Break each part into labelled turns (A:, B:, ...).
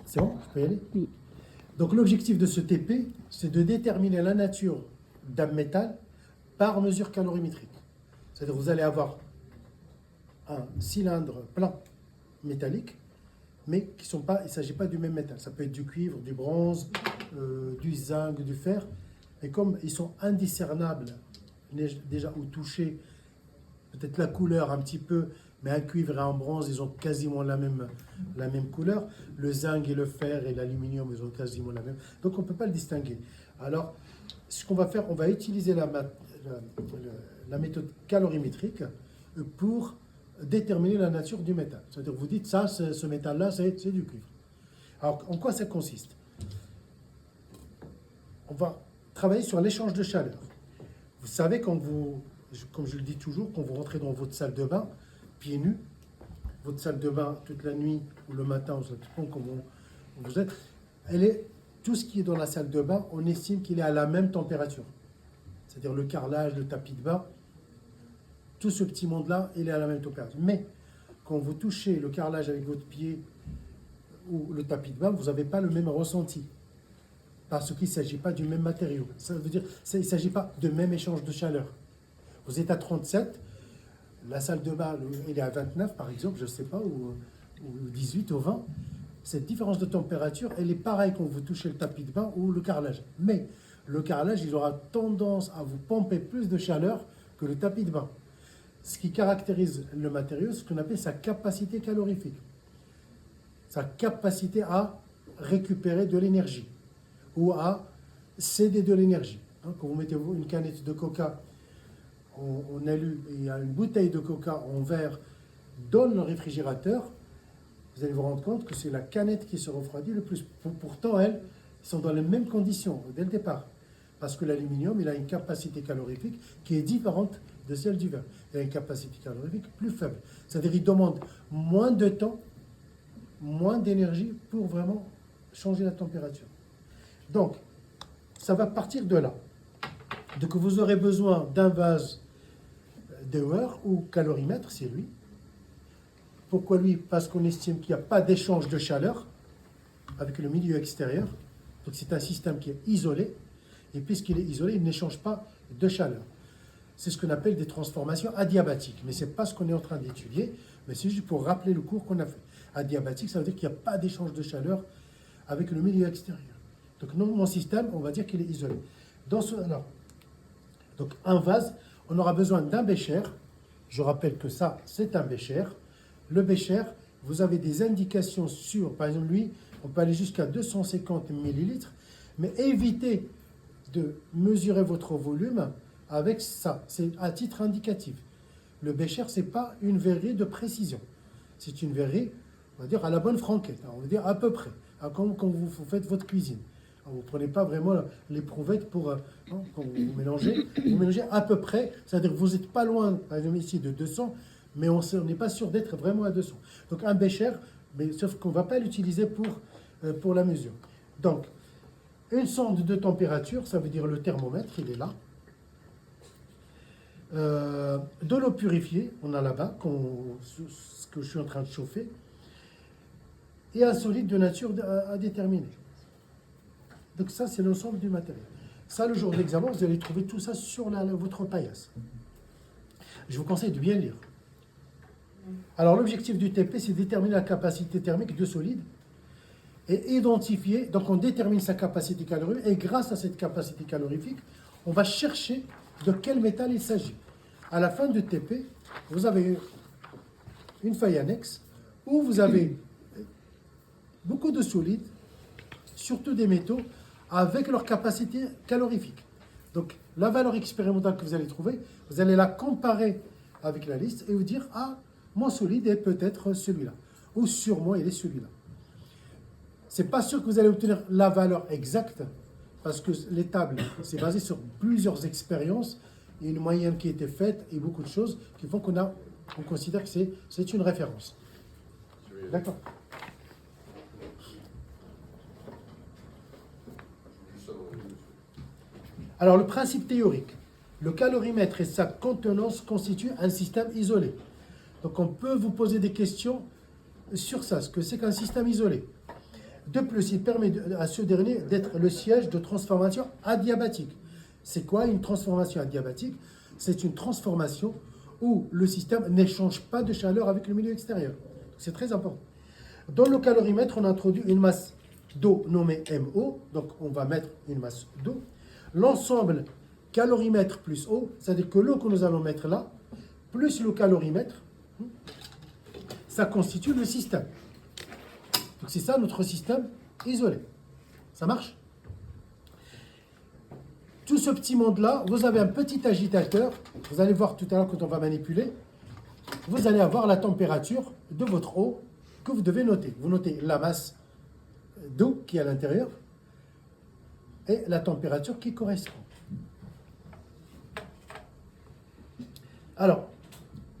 A: C'est bon? Je peux y aller?
B: Oui.
A: Donc l'objectif de ce TP, c'est de déterminer la nature d'un métal par mesure calorimétrique. C'est-à-dire que vous allez avoir un cylindre plein métallique, mais qui sont pas, il ne s'agit pas du même métal. Ça peut être du cuivre, du bronze, du zinc, du fer. Et comme ils sont indiscernables déjà au toucher, peut-être la couleur un petit peu, mais un cuivre et un bronze, ils ont quasiment la même couleur. Le zinc et le fer et l'aluminium, ils ont quasiment la même. Donc on ne peut pas le distinguer. Alors, ce qu'on va faire, on va utiliser la méthode calorimétrique pour déterminer la nature du métal. C'est-à-dire que vous dites, ça, ce métal-là, c'est du cuivre. Alors, en quoi ça consiste? On va travailler sur l'échange de chaleur. Vous savez, quand vous, comme je le dis toujours, quand vous rentrez dans votre salle de bain, pieds nus, votre salle de bain toute la nuit ou le matin, ça dépend comment vous êtes, tout ce qui est dans la salle de bain, on estime qu'il est à la même température. C'est-à-dire le carrelage, le tapis de bain, tout ce petit monde-là, il est à la même température. Mais quand vous touchez le carrelage avec votre pied ou le tapis de bain, vous n'avez pas le même ressenti. Parce qu'il ne s'agit pas du même matériau. Ça veut dire qu'il ne s'agit pas de même échange de chaleur. Vous êtes à 37, la salle de bain, elle est à 29 par exemple, je ne sais pas, ou 18 ou 20. Cette différence de température, elle est pareille quand vous touchez le tapis de bain ou le carrelage. Mais le carrelage, il aura tendance à vous pomper plus de chaleur que le tapis de bain. Ce qui caractérise le matériau, c'est ce qu'on appelle sa capacité calorifique. Sa capacité à récupérer de l'énergie ou à céder de l'énergie. Quand vous mettez une canette de coca, on a lu, il y a une bouteille de coca en verre dans le réfrigérateur, vous allez vous rendre compte que c'est la canette qui se refroidit le plus. Pourtant, elles sont dans les mêmes conditions dès le départ. Parce que l'aluminium, il a une capacité calorifique qui est différente de celle du verre. Il a une capacité calorifique plus faible. C'est-à-dire qu'il demande moins de temps, moins d'énergie pour vraiment changer la température. Donc, ça va partir de là. Donc, vous aurez besoin d'un vase Dewar ou calorimètre, c'est lui. Pourquoi lui? Parce qu'on estime qu'il n'y a pas d'échange de chaleur avec le milieu extérieur. Donc, c'est un système qui est isolé. Et puisqu'il est isolé, il n'échange pas de chaleur. C'est ce qu'on appelle des transformations adiabatiques. Mais ce n'est pas ce qu'on est en train d'étudier, mais c'est juste pour rappeler le cours qu'on a fait. Adiabatique, ça veut dire qu'il n'y a pas d'échange de chaleur avec le milieu extérieur. Donc, mon système, on va dire qu'il est isolé. Donc, un vase, on aura besoin d'un bécher. Je rappelle que ça, c'est un bécher. Le bécher, vous avez des indications sur, par exemple, lui, on peut aller jusqu'à 250 millilitres, mais évitez de mesurer votre volume avec ça. C'est à titre indicatif. Le bécher, ce n'est pas une verrerie de précision. C'est une verrerie, on va dire, à la bonne franquette. On va dire à peu près, comme quand vous faites votre cuisine. Vous ne prenez pas vraiment l'éprouvette pour quand vous mélangez à peu près, c'est-à-dire que vous n'êtes pas loin, par exemple ici, de 200, mais on n'est pas sûr d'être vraiment à 200. Donc un bécher, mais sauf qu'on ne va pas l'utiliser pour la mesure. Donc, une sonde de température, ça veut dire le thermomètre, il est là. De l'eau purifiée, on a là-bas, ce que je suis en train de chauffer, et un solide de nature à déterminer. Donc ça, c'est l'ensemble du matériel. Ça, le jour d'examen, vous allez trouver tout ça sur votre paillasse. Je vous conseille de bien lire. Alors, l'objectif du TP, c'est de déterminer la capacité thermique de solide et identifier, donc on détermine sa capacité calorifique, et grâce à cette capacité calorifique, on va chercher de quel métal il s'agit. À la fin du TP, vous avez une feuille annexe où vous avez beaucoup de solides, surtout des métaux, avec leur capacité calorifique. Donc, la valeur expérimentale que vous allez trouver, vous allez la comparer avec la liste et vous dire, ah, mon solide est peut-être celui-là, ou sur moi, il est celui-là. Ce n'est pas sûr que vous allez obtenir la valeur exacte, parce que les tables, c'est basé sur plusieurs expériences, et une moyenne qui a été faite, et beaucoup de choses qui font qu'on considère que c'est une référence. D'accord. Alors, le principe théorique, le calorimètre et sa contenance constituent un système isolé. Donc, on peut vous poser des questions sur ça, ce que c'est qu'un système isolé. De plus, il permet à ce dernier d'être le siège de transformation adiabatique. C'est quoi une transformation adiabatique? C'est une transformation où le système n'échange pas de chaleur avec le milieu extérieur. C'est très important. Dans le calorimètre, on introduit une masse d'eau nommée MO. Donc, on va mettre une masse d'eau. L'ensemble calorimètre plus eau, c'est-à-dire que l'eau que nous allons mettre là, plus le calorimètre, ça constitue le système. Donc, c'est ça notre système isolé. Ça marche? Tout ce petit monde-là, vous avez un petit agitateur. Vous allez voir tout à l'heure quand on va manipuler. Vous allez avoir la température de votre eau que vous devez noter. Vous notez la masse d'eau qui est à l'intérieur et la température qui correspond. Alors,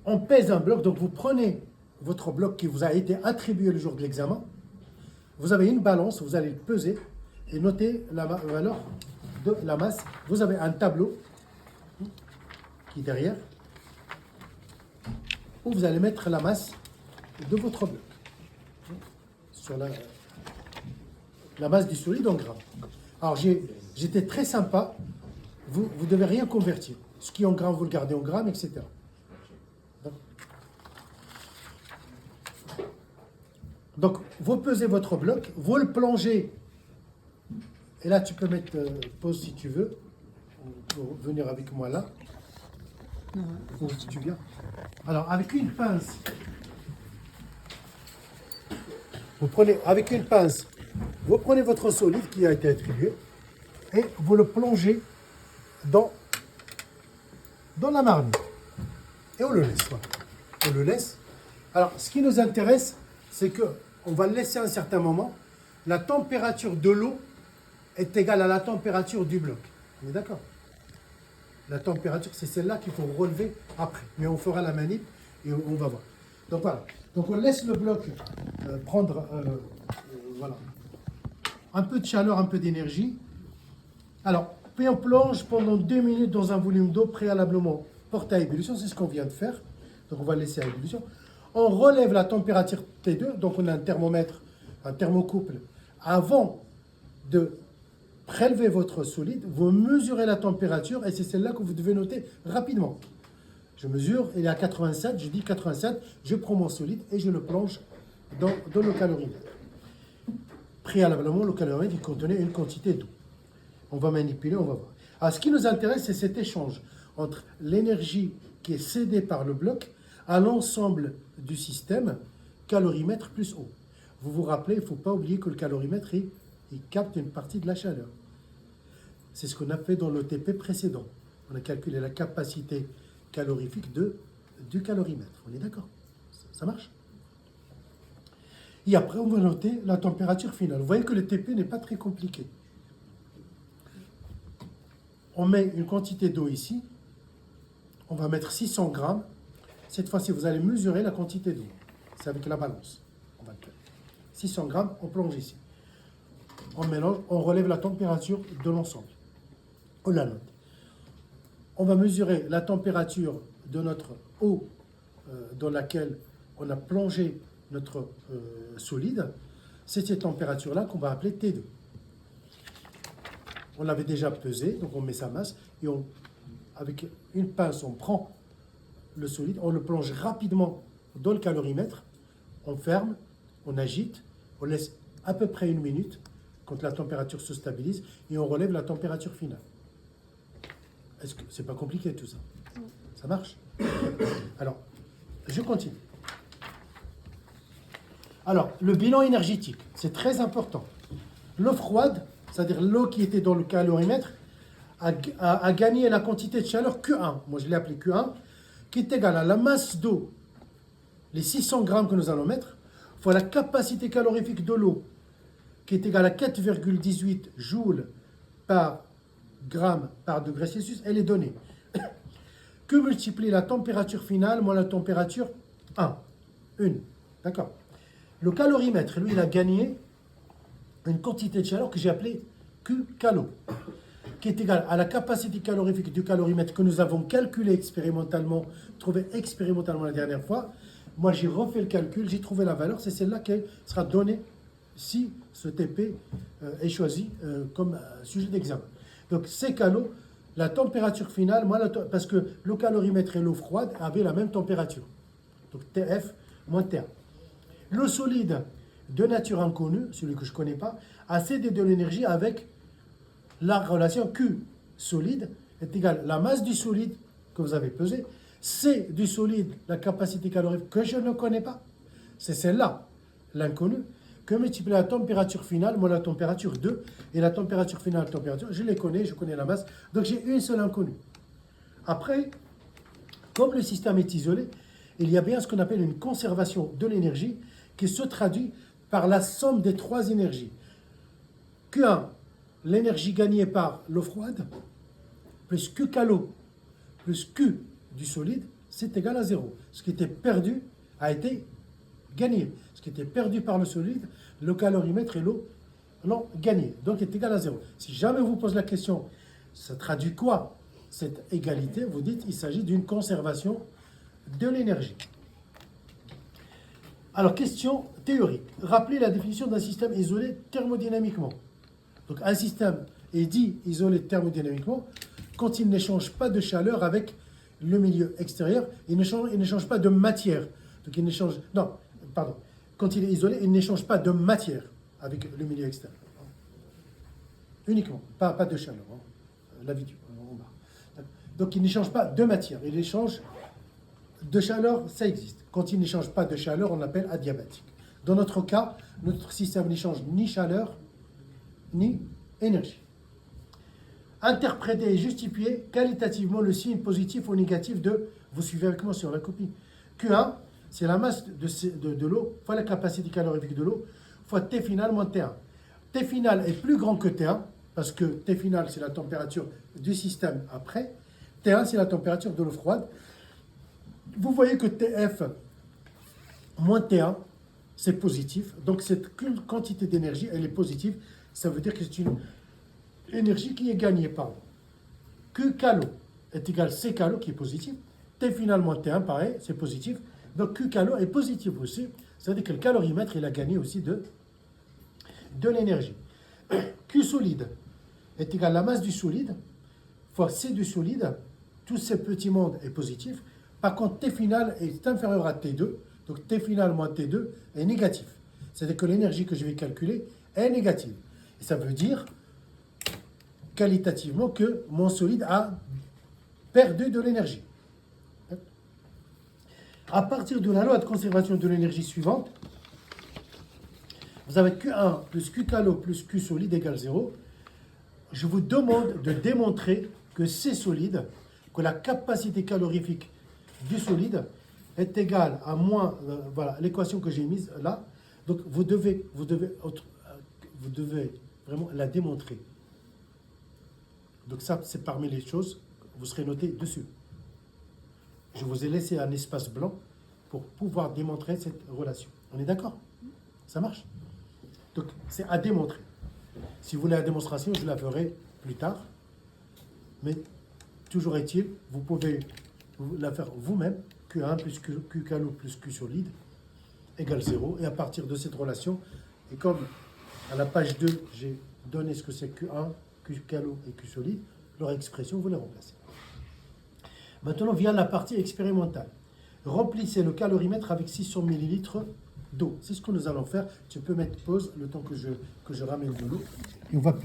A: on pèse un bloc. Donc, vous prenez votre bloc qui vous a été attribué le jour de l'examen. Vous avez une balance, vous allez le peser et noter la valeur de la masse. Vous avez un tableau qui est derrière où vous allez mettre la masse de votre bloc sur la masse du solide en grammes. Alors j'étais très sympa, vous ne devez rien convertir. Ce qui est en grammes, vous le gardez en grammes, etc. Donc vous pesez votre bloc, vous le plongez. Et là, tu peux mettre pause si tu veux, pour venir avec moi là. Ou si tu viens. Alors, avec une pince, vous prenez votre solide qui a été attribué et vous le plongez dans la marmite. Et on le laisse. Voilà. On le laisse. Alors, ce qui nous intéresse, c'est qu'on va le laisser à un certain moment. La température de l'eau est égale à la température du bloc. On est d'accord? La température, c'est celle-là qu'il faut relever après. Mais on fera la manip et on va voir. Donc voilà. Donc on laisse le bloc prendre voilà, un peu de chaleur, un peu d'énergie. Alors, puis on plonge pendant 2 minutes dans un volume d'eau préalablement porté à ébullition. C'est ce qu'on vient de faire. Donc on va le laisser à ébullition. On relève la température T2. Donc on a un thermomètre, un thermocouple. Avant de prélevez votre solide, vous mesurez la température et c'est celle-là que vous devez noter rapidement. Je mesure, il est à 87, je dis 87, je prends mon solide et je le plonge dans le calorimètre. Préalablement, le calorimètre il contenait une quantité d'eau. On va manipuler, on va voir. Alors, ce qui nous intéresse, c'est cet échange entre l'énergie qui est cédée par le bloc à l'ensemble du système, calorimètre plus eau. Vous vous rappelez, il ne faut pas oublier que le calorimètre, il capte une partie de la chaleur. C'est ce qu'on a fait dans l'ETP précédent. On a calculé la capacité calorifique du calorimètre. On est d'accord? Ça marche? Et après, on va noter la température finale. Vous voyez que le TP n'est pas très compliqué. On met une quantité d'eau ici. On va mettre 600 grammes. Cette fois-ci, vous allez mesurer la quantité d'eau. C'est avec la balance. On va le faire. 600 grammes, on plonge ici. On mélange, on relève la température de l'ensemble. On la note. On va mesurer la température de notre eau dans laquelle on a plongé notre solide. C'est cette température-là qu'on va appeler T2. On l'avait déjà pesé, donc on met sa masse et avec une pince, on prend le solide, on le plonge rapidement dans le calorimètre, on ferme, on agite, on laisse à peu près 1 minute quand la température se stabilise et on relève la température finale. Est-ce que c'est pas compliqué tout ça? Ça marche? Alors, je continue. Alors, le bilan énergétique, c'est très important. L'eau froide, c'est-à-dire l'eau qui était dans le calorimètre, a gagné la quantité de chaleur Q1, moi je l'ai appelé Q1, qui est égale à la masse d'eau, les 600 grammes que nous allons mettre, fois la capacité calorifique de l'eau, qui est égale à 4,18 joules par gramme par degré Celsius, elle est donnée. Que multiplie la température finale moins la température 1. D'accord. Le calorimètre, lui, il a gagné une quantité de chaleur que j'ai appelée Q calo, qui est égale à la capacité calorifique du calorimètre que nous avons calculé expérimentalement, trouvé expérimentalement la dernière fois. Moi, j'ai refait le calcul, j'ai trouvé la valeur, c'est celle-là qui sera donnée si ce TP est choisi comme sujet d'examen. Donc C calo, la température finale, parce que le calorimètre et l'eau froide avaient la même température. Donc TF moins T1. Le solide de nature inconnue, celui que je ne connais pas, a cédé de l'énergie avec la relation Q solide est égale à la masse du solide que vous avez pesé, C du solide, la capacité calorique que je ne connais pas, c'est celle-là, l'inconnue, que multiplie la température finale, moi la température 2, et la température finale, la température, je les connais, je connais la masse, donc j'ai une seule inconnue. Après, comme le système est isolé, il y a bien ce qu'on appelle une conservation de l'énergie qui se traduit par la somme des trois énergies. Q1, l'énergie gagnée par l'eau froide, plus Q calo, plus Q du solide, c'est égal à 0. Ce qui était perdu a été gagné. Ce qui était perdu par le solide, le calorimètre et l'eau l'ont gagné. Donc, est égal à 0. Si jamais vous pose la question, ça traduit quoi cette égalité? Vous dites il s'agit d'une conservation de l'énergie. Alors, question théorique. Rappelez la définition d'un système isolé thermodynamiquement. Donc, un système est dit isolé thermodynamiquement quand il n'échange pas de chaleur avec le milieu extérieur, il n'échange pas de matière. Donc, il n'échange... Non, pardon. Quand il est isolé, il n'échange pas de matière avec le milieu extérieur. Uniquement, pas de chaleur. La vidéo, en bas. Donc, il n'échange pas de matière, il échange de chaleur, ça existe. Quand il n'échange pas de chaleur, on l'appelle adiabatique. Dans notre cas, notre système n'échange ni chaleur, ni énergie. Interpréter et justifier qualitativement le signe positif ou négatif de, vous suivez avec moi sur la copie, Q1, c'est la masse de l'eau, fois la capacité calorifique de l'eau, fois T final moins T1. T final est plus grand que T1, parce que T final, c'est la température du système après. T1, c'est la température de l'eau froide. Vous voyez que TF moins T1, c'est positif. Donc, cette quantité d'énergie, elle est positive. Ça veut dire que c'est une énergie qui est gagnée par Q calo est égal à C calo qui est positif. T final moins T1, pareil, c'est positif. Donc, Q calo est positif aussi. Ça veut dire que le calorimètre, il a gagné aussi de l'énergie. Q solide est égal à la masse du solide fois C du solide. Tous ces petits mondes est positif. Par contre, T final est inférieur à T2. Donc, T final moins T2 est négatif. C'est-à-dire que l'énergie que je vais calculer est négative. Et ça veut dire, qualitativement, que mon solide a perdu de l'énergie. À partir de la loi de conservation de l'énergie suivante, vous avez Q1 plus Q calo plus Q solide égale 0. Je vous demande de démontrer que C solide, que la capacité calorifique du solide est égale à moins, voilà, l'équation que j'ai mise là. Donc, vous devez vraiment la démontrer. Donc, ça, c'est parmi les choses, vous serez noté dessus. Je vous ai laissé un espace blanc pour pouvoir démontrer cette relation. On est d'accord? Ça marche? Donc, c'est à démontrer. Si vous voulez la démonstration, je la ferai plus tard. Mais toujours est-il, vous pouvez la faire vous-même. Q1 plus Q calo plus Q solide égale 0. Et à partir de cette relation, et comme à la page 2, j'ai donné ce que c'est Q1, Q calo et Q solide, leur expression, vous les remplacez. Maintenant vient la partie expérimentale. Remplissez le calorimètre avec 600 ml d'eau. C'est ce que nous allons faire. Tu peux mettre pause le temps que je ramène de l'eau. Et on va peser.